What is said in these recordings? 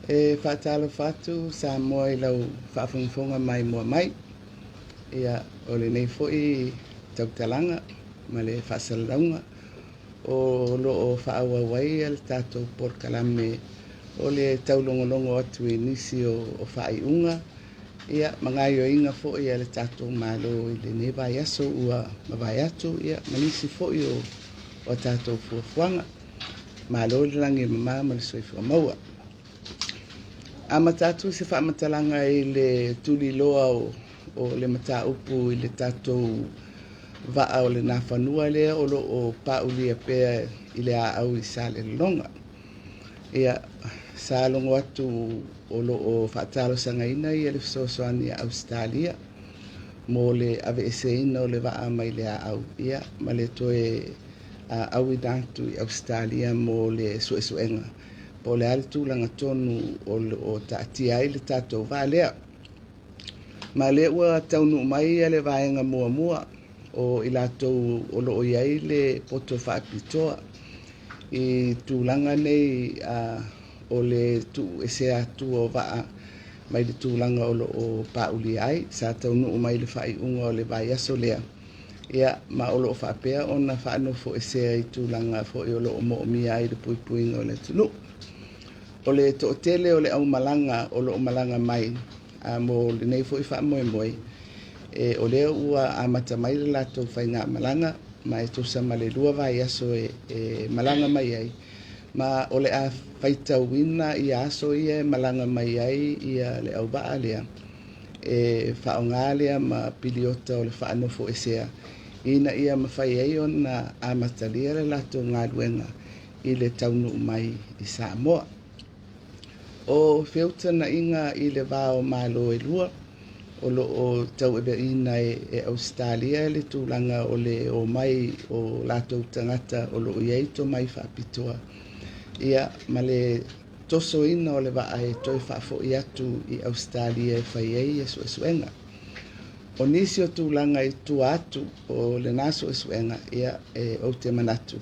Faatalanoaga fatu sa moa I lau whaafunfonga mai mua mai. Ia o le nei fo'i tautalaga ma le whaasalalaunga o loo whaauawai le tātou porkalame o le taulongolongo atu I nisi o whaaiunga. Ia mangaio inga fo'i le tātou malo I le ne vai aso ua mawai atu. Ia manisi fo'i o tātou fuafuanga. Malo le langi mama ma le soifua maua. A matatu se whaamatalaga I le tuli loa o le mataupu I le tātou vaa o le nā whanua lea o lo o paulia pea I le au I sa le longa. Ia sa longo atu o lo o whaatalo sangaina I le fisosoani a Australia mo le ave eseina o le vaa mai le au. Ia ma le toe au I nātu I Australia mo le suesuenga. O le ale tūlanga tonu o taatia I le tātou vālea. Ma le ua taunu mai le vaenga mua mua o I lātou o loo iai le poto whaapitoa I tūlanga nei o le tu ese atu o vaa mai le tūlanga o loo pauli ai sa taunu mai le whaiunga o le vai aso lea. Ia ma o loo whaapea o na whaanofo ese ai tūlanga fo I o loo moomia ai le puipuinga o le tunu. O le to'otele o le au malanga o loo malanga mai mo le nei fo'i whaamoe moe. O lea ua amata mai le lātou whainga malanga ma tosa ma le lua vai aso malanga mai ai. Ma o le a whaitauina I aso ia malanga mai ai ia le au baa lea. Whaonga lea ma piliota o le whaanofo esea. Ina ia mawhai ai o na amata lea le lātou ngā luenga I le taunu mai I Samoa. O feuta na inga I le vao malo lua o lo o tau ebe ina Australia le tūlanga o le o mai o lātou tangata o lo ieito mai whaapitoa. Ia ma le toso ina o le vaa toi whaafo I atu I Australia whai ei suenga. O nisi o tūlanga I tua atu o le naso suenga ia o te manatu.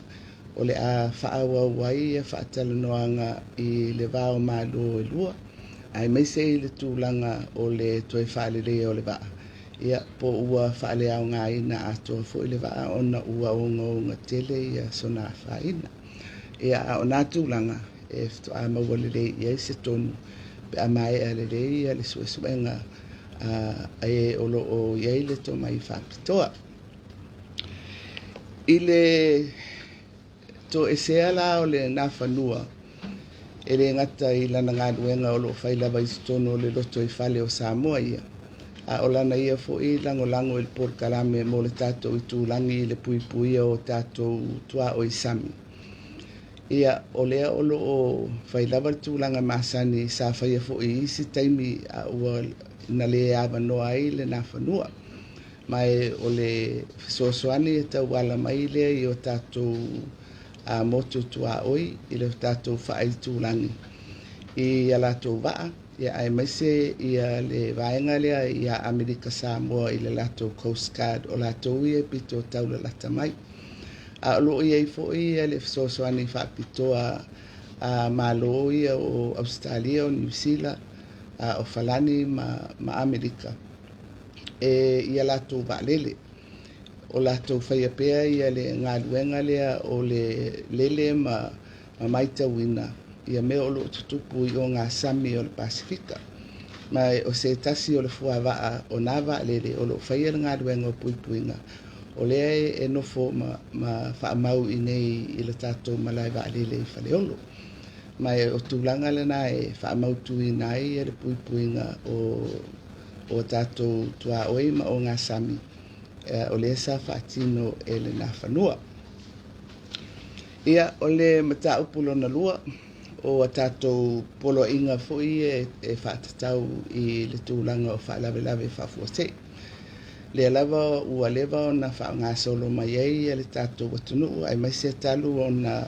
O le a whaawawai Faatalanoaga I le vao malo lua. Ai mai se I le tūlanga o le toi whaalelea o le vaa. Ia po ua whaale au ngā ina ato fo I le vaa ona ua onga tele ia sona whaina. Ia a o nā tūlanga fto a mawalele ia se tonu pe a mai a le rei a le suesuenga o lo o iei le to mai whaapitoa. I le to esea la o le nā whanua e le ngata I lana ngā luenga o lo whailawa I stono o le loto I whale o Samoa ia. A o lana ia fo I lango I le porkalame mo le tātou I tūlangi I le puipuia o tātou tua o I sami. Ia o lea o lo o whailawa le tūlanga masani sa whaia fo I isi taimi a ua na le awa noa ai le nā whanua. Mai o le sosoani e tau wala mai lea I o tātou a motu tua oi I le tātou whaai tūlangi. I a lātou waa, ia ai maise I a le vaenga lea I a Amerika Samoa I le lātou Coast Guard o lātou ia pito tau le lata mai. A loo ia I fo'i a le sosoani whaapitoa a malo ia o Australia o New Zealand o Falani ma Amerika. I a lātou vaalele. O lātou whaia pea ia le ngā luenga lea o le lele ma maitawina ia mea o lo tutupu I o ngā sami o le Pasifika. Mai o se tasi o le fuawaa o nā lele o lo whaia le ngā luenga o puipuinga. O lea e nofo ma whaamau I nei I le tātou malai lele I whaleolo. Mai o tūlanga le nā e whaamau tui nai le puipuinga o tātou tua oi ma o ngā sami. O le sa whaatino e le nā whanua. Ia o le mataupu lona lua o a tātou polo inga fui e whaatatau I le tūlanga o whaalawe whaafuate. Le lava ua lewa o na whaanga solo mai ei le tātou watunu ai mai se talu o na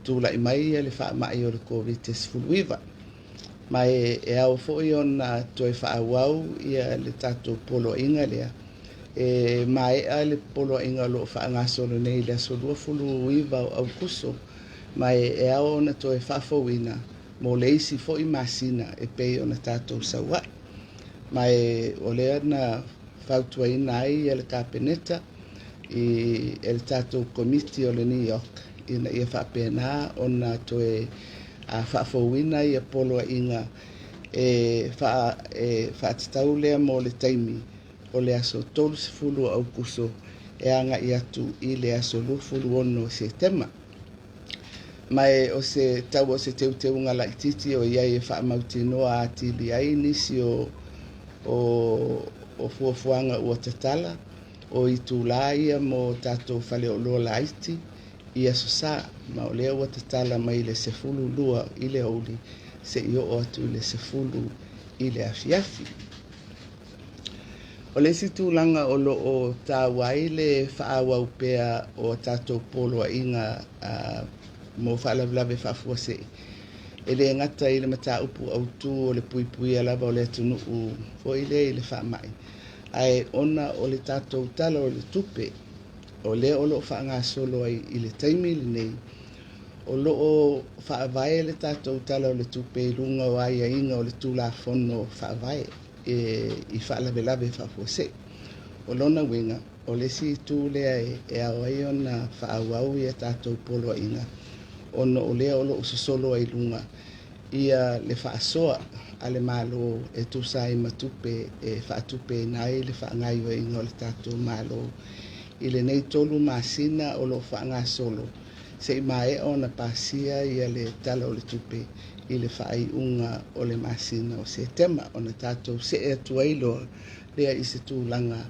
tūla I mai le whaamai o le COVID-19. Mai e au fui o na toi whaawau ia le tātou polo inga lea. Mai a le polo inga lo whaanga solo nei le aso lua fulu iwa o Aukuso mai e ao na toe whafawina mo leisi fo'i masina e pei ona tātou sauai. Mai o lea na fautuaina ai e le kapeneta i le tātou komiti o le New York ina ia whapena ona toe a whaafouina i a poloa inga whaatatau lea mo le taimi o le aso tolu se fulu Aukuso e anga i atu i le aso lulu ono se tema. Mai o se tau o se teu ngala ititi o iai e whaamautinoa ati li ai nisi o fuafuanga ua tatala o i tūlā ia mo tātou whale o loa la iti i aso sā ma o lea ua tatala mai le se fulu lua i le auli se i o atu le se fulu i le afiafi. O le si tūlanga o lo o tāwai le whaawau pea o tātou poloa inga mo whaalawlawe whaafua se e le ngata i le mata upu au tū o le puipui alava o le tunu u fo i le whaamai. Ai ona o le tātou tala o le tupe o le o lo whaanga solo ai i le taimi le nei o lo o whaavae le tātou tala o le tupe i lunga o aia inga o le tūla whono whaavae i whaalawe whaafua se. O lona winga o le si tū lea e awai ona whaawau i a tātou poloa inga ono o lea o lo usosolo ai lunga ia le whaasoa a le malo e tūsai matupe e whaatupe nai le whaangai wa inga o le tātou malo i le nei tolu masina o lo whaanga solo se i mae o na pasia ia le tala o le tupe i le whaai unga o le masina o se tema o na tātou se e tuailo lea i se tūlanga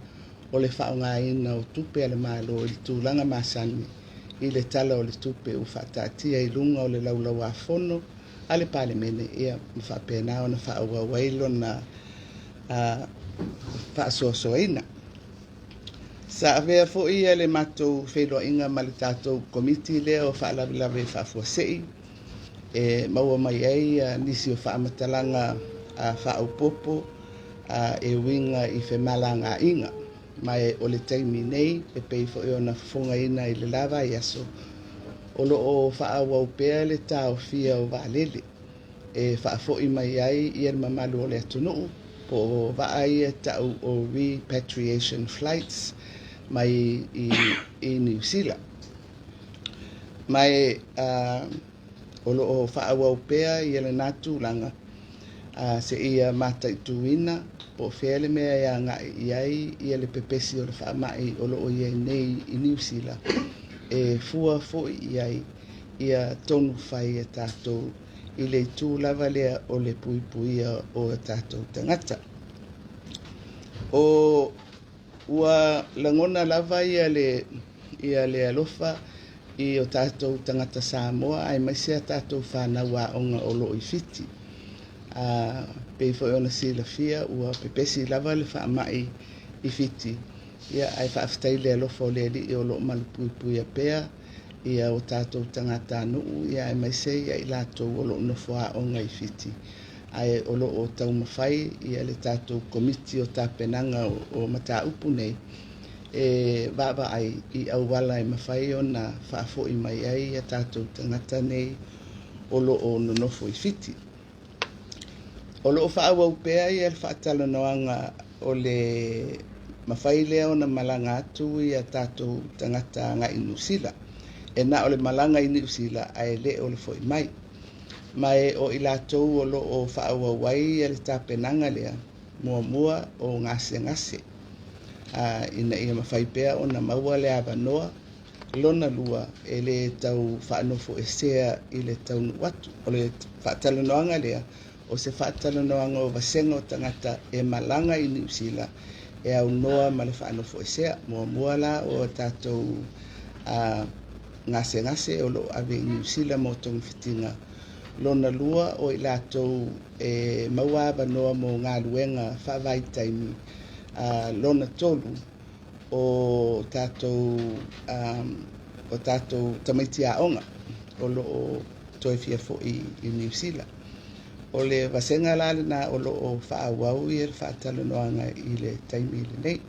o le whaongaina o tupe a le malo i le tūlanga masani i le tala o le tupe u whaatatia i lunga o le laulau a fono a le palemene ia mwhapena o na whaauawailo na whaasoasoaina. Sa avea fo ia le matou wheloa inga ma le tātou komiti lea o whaalawilawe whaafua sei maua mai ei nisi o whaamatalanga whaaupopo e winga i whemalanga inga. Mai o le taimi nei e pei fo e ona whonga ina i le lava i aso o lo o whaawau pea le tau fia o waalele e whaafo i mai ai i er mamalu o le atunuu po waai e tau o repatriation flights mai i New Zealand. Mai o lo o whaawau pea i ele nātu langa se ia mata i tuina po fele mea ia nga iai ia le pepesi o le whaamai o lo o iai nei i New Zealand e fua fo iai ia tonu whai e tātou i le tū lava lea o le puipuia o tātou tangata. O ua langona lava ia le alofa i o tātou tangata Samoa ai maisea tātou whanaua onga o lo i fiti. Pei fo ona sila fia ua pepesi lava le whaamai i fiti. Ia ai whaafitai le alofa o le li i o lo malupuipui a pea ia o tātou tangata nuu ia ai maisei ia i lātou o lo nofua onga i fiti. Ai o lo o tau mawhai ia le tātou komiti o tāpenanga o mata upu nei vava ai i auwala e mawhai o na whaafo i mai ai a tātou tangata nei o lo o nonofo i fiti. O lo o whaawau pea i e Faatalanoaga o le mawhai lea o na malanga atu i a tātou tangata ngai New Zealand. E na o le malanga i New Zealand ai le o le foi mai. Mai o i lātou o lo o whaawawai e le tāpenanga lea mua o ngase. Ina ia mawhai pea o na maua le awanoa lona lua e le tau whaanofo e sea i le tau nuatu. O le Faatalanoaga lea o se Faatalanoaga o vasenga o tangata e malanga i New Zealand e au noa ma le whaanofo e sea mua la o tātou ngase o lo ave i New Zealand mo tongi fitinga lona lua o i lātou e maua awanoa mo ngā luenga whaavai taimi lona tolu o tātou Tamaitai onga o lo o toi fia fo i New Zealand. O le vasenga lale na o lo o whaawau i e Faatalanoaga i le taimi le nei.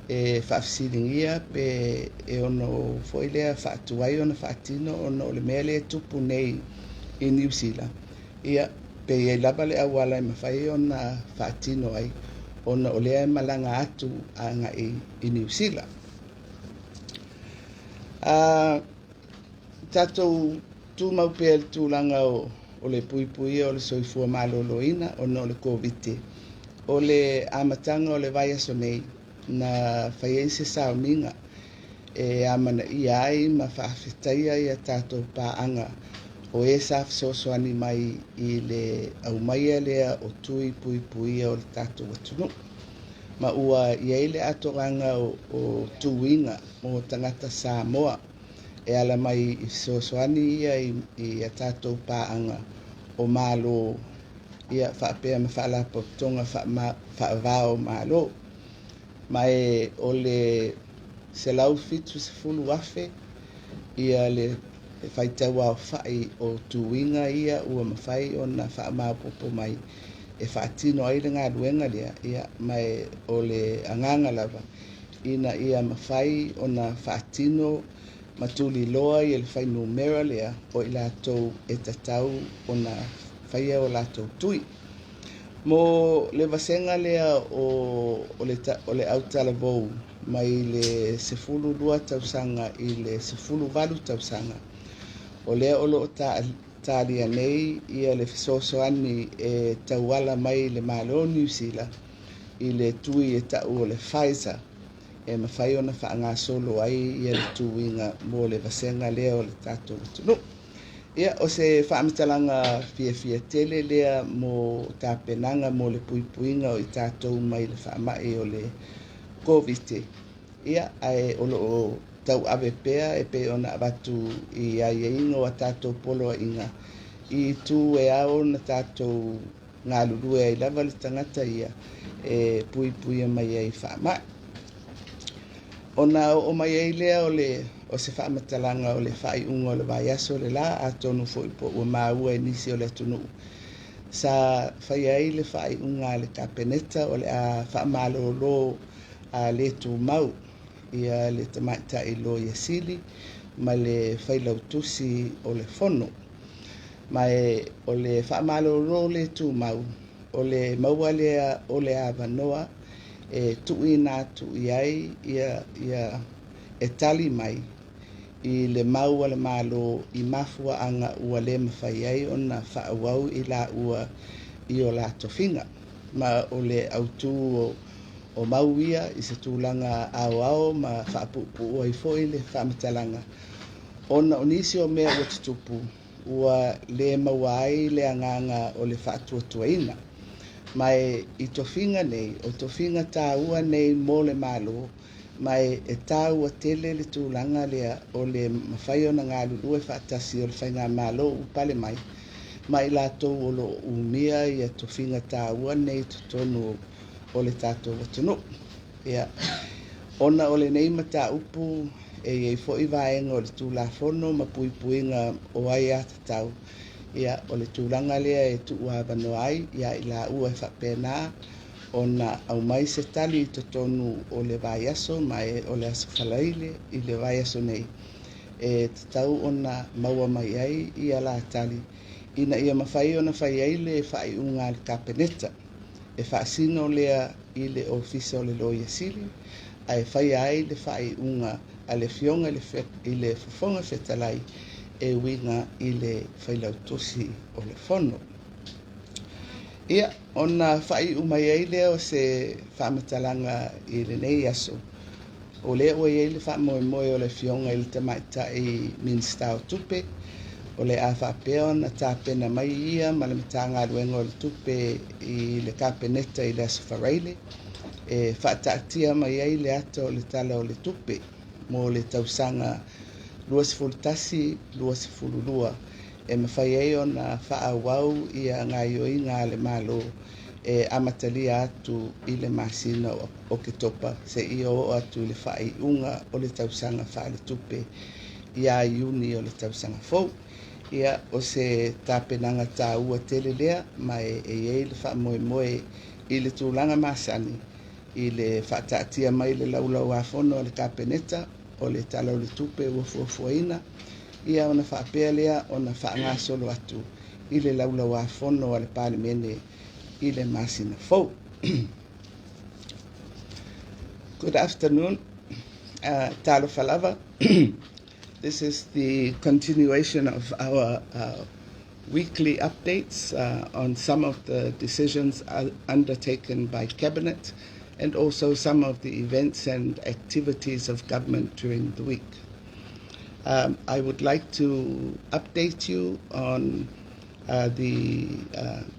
E whaafisilingia pe e ono fo i lea whaatuai ona whaatino ono o le mea le tupu nei i New Zealand. Ia pe ia lava le awala e mawhai ona whaatino ai ona o lea malanga atu anga i New Zealand. Tatou tu mau pea le tūlanga o le pui o le soifua maloloina ona o le COVID. O le amatanga o le vai aso nei na whai se sauninga e amana ia ai ma whaafetaia ia tatou pāanga o e safsosoani mai i le au maia lea o tui pui o le tatou atunu. Ma ua ia le atoranga o tuinga mo tangata Samoa e ala mai i sosoani ia i a tatou pāanga o malo ia whaapea ma whaalapo tonga whaavao malo. Mai o le se lau fitu se fulu afe ia le whaitau au whai o tuinga ia ua mawhai o na whaamapopo mai e whaatino ai le ngā ruenga lea ia mai o le anganga lava ina ia mawhai o na whaatino matuli loa i le whainu mera lea o i lātou e tatau o na whaia o lātou tui. Mo le vasenga lea o le autala vou mai le sefulu lua tausanga i le sefulu valu tausanga. O lea o loo tālia nei ia le fisosoani e tauala mai le malo New Zealand i le tui e tau o le Pfizer e mawhai ona whaanga solo ai ia le tuinga mo le vasenga lea o le tātou tunu. Ia o se whaamitalanga fia tele lea mo tāpenanga mo le puipuinga o i tātou mai le whaamai o le COVID. Ia ai o loo tau ave pea e pe ona abatu i aieingo a tātou polo inga i tu e ao na tātou ngā lulue ai lava le tangata ia e puipuia mai ai whaamai. Ona o mai ai lea o se whaamatalanga o le whai unga o le vai aso le la a tonu fo i po ua maua e nisi o le tunu. Sa whai ai le whai unga le kapeneta o le a whaamalo lo a le tu mau ia le Tamaitai lo ia sili ma le whailautusi o le fono. Mai o le whaamalo lo le tu mau o le maua lea o le avanoa e tui nā tui ai ia e tali mai i le mau le malo i mafua anga ua le mawhai ai o na whaawau i la ua i o la tofinga. Ma o le autu o mau ia i se tūlanga ao ma whaapupu ai fo i le whaamatalanga. Ona o nisi o mea ua tutupu ua le mawai le anganga o le whaatuatuaina. Mai i tofinga nei, o tofinga tā ua nei mo le malo, mai e tā ua tele le tūlanga lea o le mawhai o na ngā lulue whaatasi o le whai ngā malo upale mai. Mai lātou o lo umia i a tofinga tā ua nei tutonu o le tātou watunu. Ia, ona o le nei mata upu e iei fo i vaenga o le tūlafono ma puipuinga o ai a tatau. Ia o le tūlanga lea e tu ua vano ai, ia i la ua e whapena o na au mai se tali i totonu o le vai aso, mai o le aso whalaile i le vai aso nei. E tatau o na maua mai ai i a la tali. Ina ia mawhai o na whai ai le whai unga le kapeneta. E whaasino lea i le ofisa o le loia sili, a e whai ai le whai unga a le fionga i le whafonga whetalai e winga i le whailautosi o le fono. Ia, ona whai umai ai lea o se whaamatalanga i le nei aso. O lea ua iei le whaamoe o le fionga i le Tamaitai Minsta o tupe, o le a whaapea ona tāpena mai ia ma le matanga aluenga o le tupe i le kapeneta i le aso whareile, e whaataatia mai ai le ato o le tala o le tupe, mo le tausanga luas fultasi, luas fululua, e mawhai ai o na whaawau i a ngā ioi ngā le malo e amatalia atu i le masina o ke topa, se i o atu le whai unga o le tausanga wha le tupe i a iuni o le tausanga fau. Ia o se tāpenanga tā ua tele lea, mai e iei le whaamoe i le tūlanga masani, i le whaataatia mai le laulau a fono o le kapeneta, o le tala o le tupe ua fuafuaina, ia ona whaapea lea ona whaanga solo atu i le laulaua fono a le palemene i le masina fou. Good afternoon, Talo Falava. This is the continuation of our weekly updates on some of the decisions undertaken by Cabinet and also some of the events and activities of government during the week. I would like to update you on the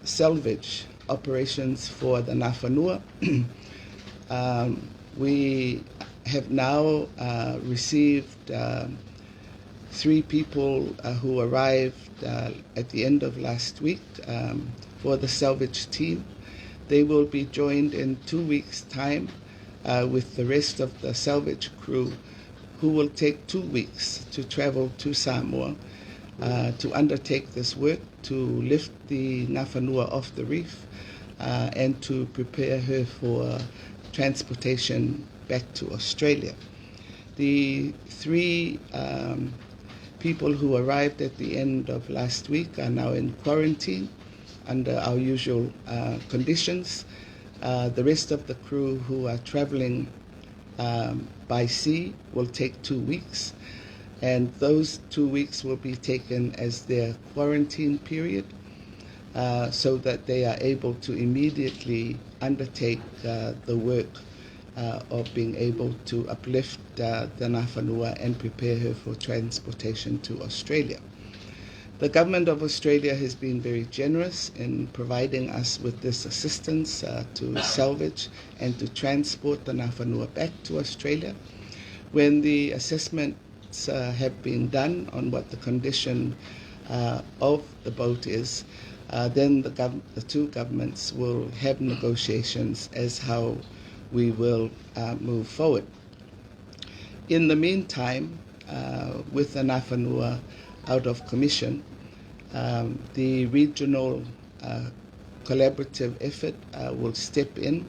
salvage operations for the Nafanua. We have now received 3 people who arrived at the end of last week for the salvage team. They will be joined in 2 weeks' time with the rest of the salvage crew, who will take 2 weeks to travel to Samoa to undertake this work, to lift the Nafanua off the reef and to prepare her for transportation back to Australia. The 3 people who arrived at the end of last week are now in quarantine under our usual conditions. The rest of the crew who are traveling by sea will take 2 weeks, and those 2 weeks will be taken as their quarantine period so that they are able to immediately undertake the work of being able to uplift the Nafanua and prepare her for transportation to Australia. The Government of Australia has been very generous in providing us with this assistance to salvage and to transport the Nafanua back to Australia. When the assessments have been done on what the condition of the boat is, then the 2 governments will have negotiations as how we will move forward. In the meantime, with the Nafanua out of commission, the regional collaborative effort will step in,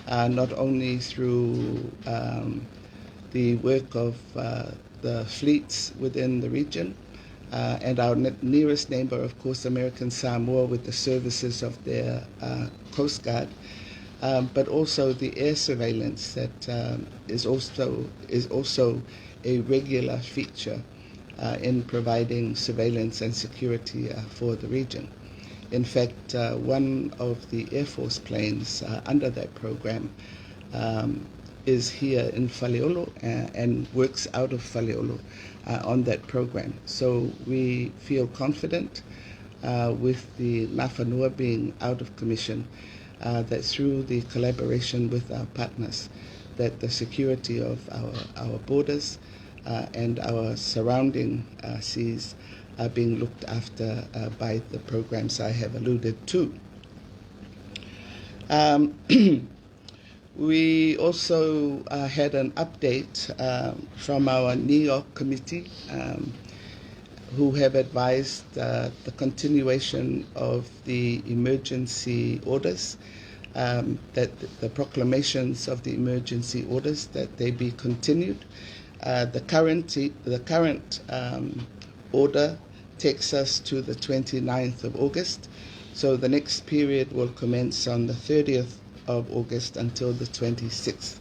not only through the work of the fleets within the region, and our nearest neighbor, of course, American Samoa, with the services of their Coast Guard, but also the air surveillance that is also a regular feature in providing surveillance and security for the region. In fact, one of the Air Force planes under that program is here in Faleolo and works out of Faleolo on that program. So we feel confident with the Nafanua being out of commission, that through the collaboration with our partners, that the security of our borders and our surrounding seas are being looked after by the programs I have alluded to. We also had an update from our New York committee, who have advised the continuation of the emergency orders, that the proclamations of the emergency orders, that they be continued. The current order takes us to the 29th of August, so the next period will commence on the 30th of August until the 26th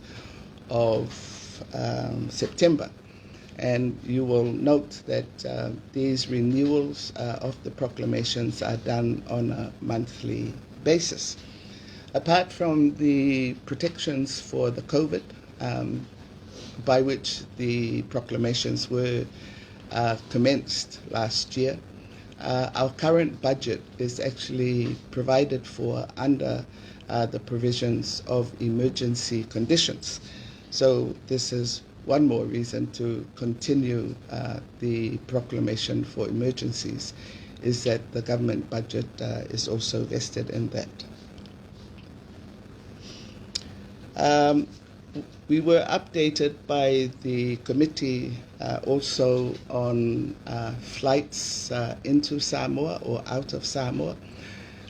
of September. And you will note that these renewals of the proclamations are done on a monthly basis. Apart from the protections for the COVID, by which the proclamations were commenced last year, our current budget is actually provided for under the provisions of emergency conditions. So this is one more reason to continue the proclamation for emergencies, is that the government budget is also vested in that. We were updated by the committee also on flights into Samoa or out of Samoa.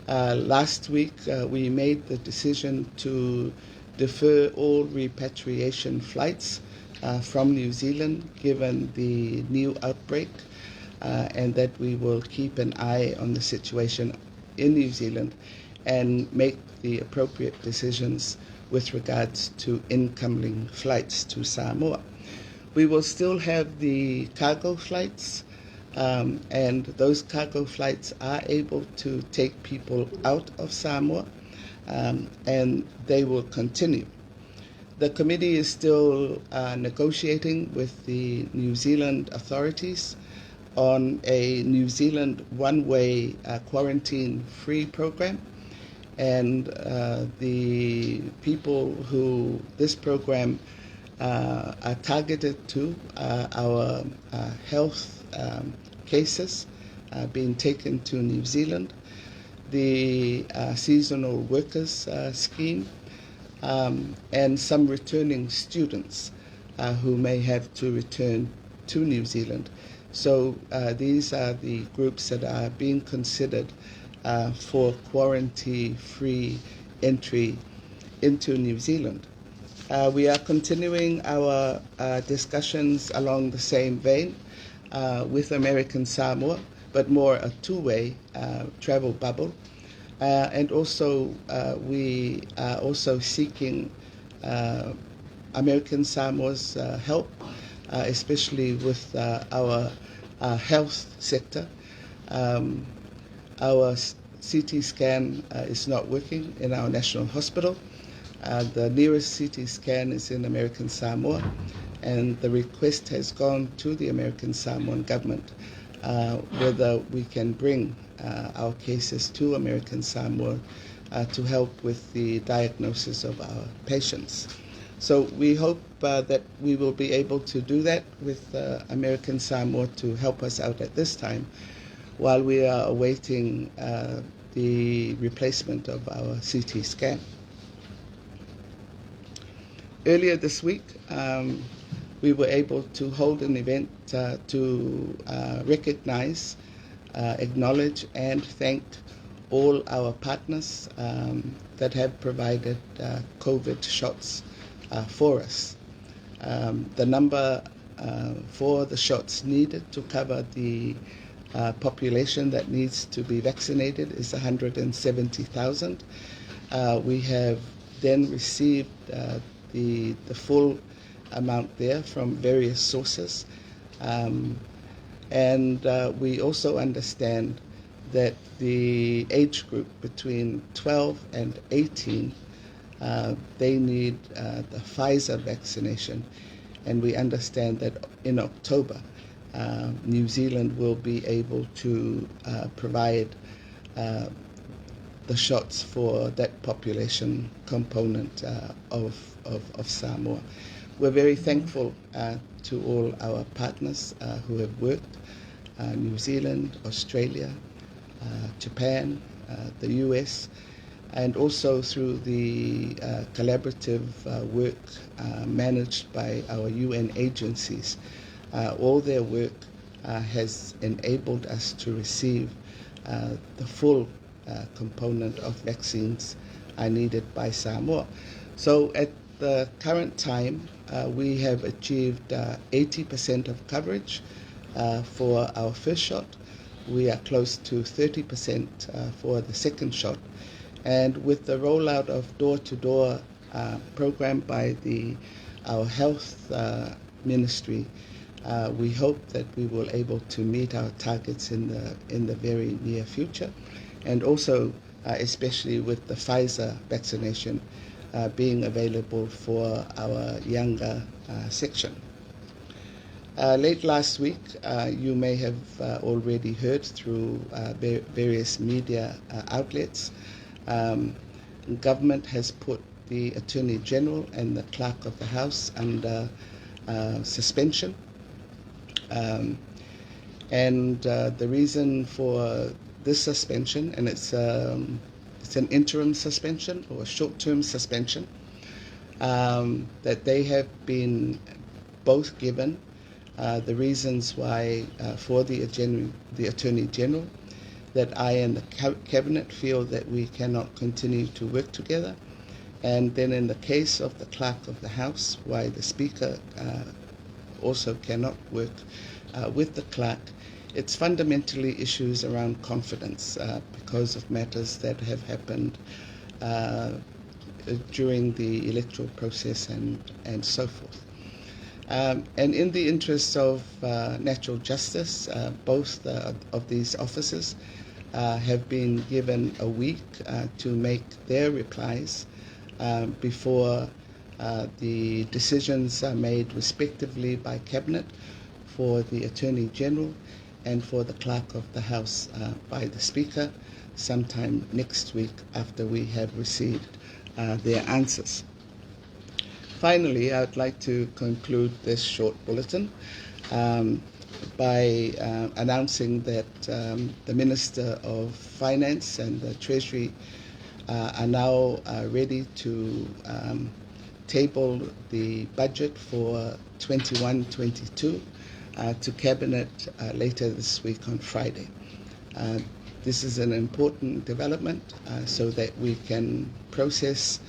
Last week we made the decision to defer all repatriation flights from New Zealand given the new outbreak. and that we will keep an eye on the situation in New Zealand and make the appropriate decisions with regards to incoming flights to Samoa. We will still have the cargo flights, and those cargo flights are able to take people out of Samoa, and they will continue. The committee is still negotiating with the New Zealand authorities on a New Zealand one-way quarantine-free program, and the people who this program are targeted to our health cases being taken to New Zealand, the seasonal workers scheme, and some returning students who may have to return to New Zealand. So these are the groups that are being considered for quarantine-free entry into New Zealand. We are continuing our discussions along the same vein with American Samoa, but more a two-way travel bubble. And also, we are also seeking American Samoa's help, especially with our health sector. Our CT scan is not working in our national hospital. The nearest CT scan is in American Samoa, and the request has gone to the American Samoan government whether we can bring our cases to American Samoa to help with the diagnosis of our patients. So we hope that we will be able to do that with American Samoa to help us out at this time while we are awaiting the replacement of our CT scan. Earlier this week, we were able to hold an event to recognize, acknowledge, and thank all our partners that have provided COVID shots for us. The number for the shots needed to cover the population that needs to be vaccinated is 170,000. We have then received the full amount there from various sources. And we also understand that the age group between 12 and 18, they need the Pfizer vaccination. And we understand that in October, New Zealand will be able to provide the shots for that population component of Samoa. We're very thankful to all our partners who have worked, New Zealand, Australia, Japan, the US, and also through the collaborative work managed by our UN agencies. All their work has enabled us to receive the full component of vaccines needed by Samoa. So at the current time, we have achieved 80% of coverage for our first shot. We are close to 30% for the second shot. And with the rollout of door-to-door program by our health ministry, we hope that we will able to meet our targets in the very near future, and also especially with the Pfizer vaccination being available for our younger section. Late last week, you may have already heard through various media outlets, government has put the Attorney General and the Clerk of the House under suspension. And the reason for this suspension, and it's an interim suspension or a short-term suspension, that they have been both given the reasons why for the Attorney General, that I and the Cabinet feel that we cannot continue to work together. And then in the case of the Clerk of the House, why the Speaker also cannot work with the Clerk, it's fundamentally issues around confidence because of matters that have happened during the electoral process and so forth. And in the interests of natural justice, both of these officers have been given a week to make their replies before the decisions are made respectively by Cabinet for the Attorney General and for the Clerk of the House by the Speaker sometime next week after we have received their answers. Finally, I would like to conclude this short bulletin by announcing that the Minister of Finance and the Treasury are now ready to table the budget for 21-22 to Cabinet later this week on Friday. This is an important development so that we can process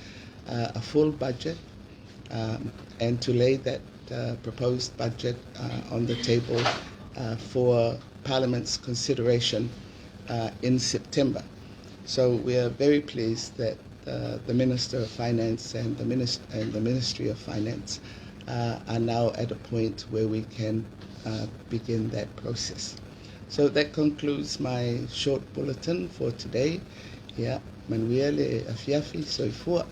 a full budget and to lay that proposed budget on the table for Parliament's consideration in September. So we are very pleased that the Minister of Finance and the Ministry of Finance are now at a point where we can begin that process. So that concludes my short bulletin for today. Yeah, Manuel e Afiafi soifua.